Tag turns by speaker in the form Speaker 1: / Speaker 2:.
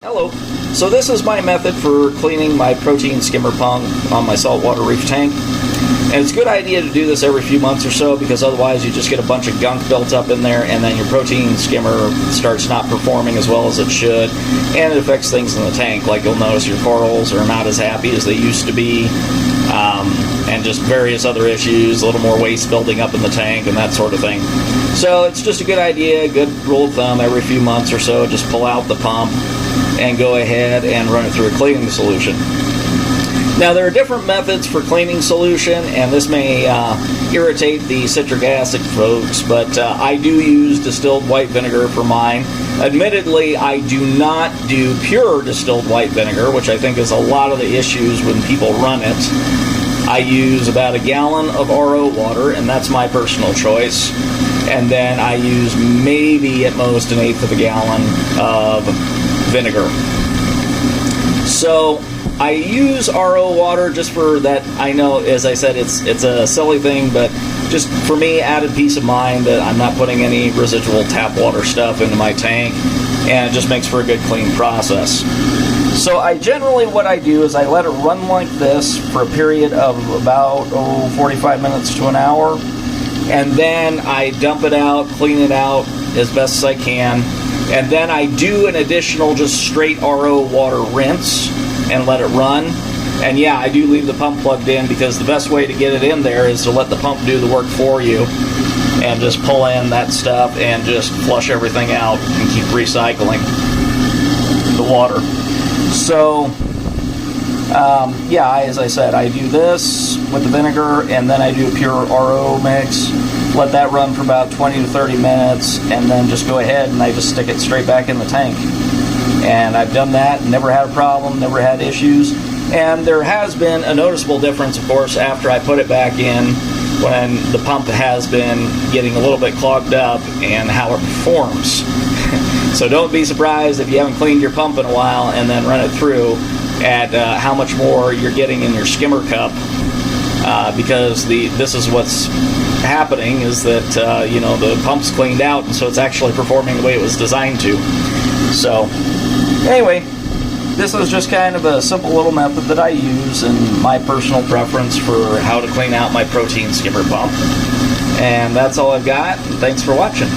Speaker 1: Hello. So this is my method for cleaning my Protein Skimmer pump on my saltwater reef tank. And it's a good idea to do this every few months or so, because otherwise you just get a bunch of gunk built up in there, and then your Protein Skimmer starts not performing as well as it should, and it affects things in the tank. Like you'll notice your corals are not as happy as they used to be, and just various other issues, a little more waste building up in the tank and that sort of thing. So it's just a good idea, a good rule of thumb, every few months or so, just pull out the pump and go ahead and run it through a cleaning solution. Now there are different methods for cleaning solution, and this may irritate the citric acid folks, but I do use distilled white vinegar for mine. Admittedly, I do not do pure distilled white vinegar, which I think is a lot of the issues when people run it. I use about a gallon of RO water, and that's my personal choice. And then I use maybe at most an eighth of a gallon of vinegar. So I use RO water just for that. I know, as I said, it's a silly thing, but just for me, added peace of mind that I'm not putting any residual tap water stuff into my tank, and it just makes for a good clean process. So what I do is I let it run like this for a period of about 45 minutes to an hour, and then I dump it out, clean it out as best as I can, and then I do an additional just straight RO water rinse and let it run. And yeah, I do leave the pump plugged in, because the best way to get it in there is to let the pump do the work for you and just pull in that stuff and just flush everything out and keep recycling the water. So yeah, as I said, I do this with the vinegar, and then I do a pure RO mix, let that run for about 20 to 30 minutes, and then just go ahead and I just stick it straight back in the tank. And I've done that, never had a problem, never had issues. And there has been a noticeable difference, of course, after I put it back in, when the pump has been getting a little bit clogged up, and how it performs. So don't be surprised if you haven't cleaned your pump in a while and then run it through, at how much more you're getting in your skimmer cup, because this is what's happening, is that the pump's cleaned out, and so it's actually performing the way it was designed to. So anyway, this is just kind of a simple little method that I use, and my personal preference for how to clean out my Protein Skimmer pump. And that's all I've got. Thanks for watching.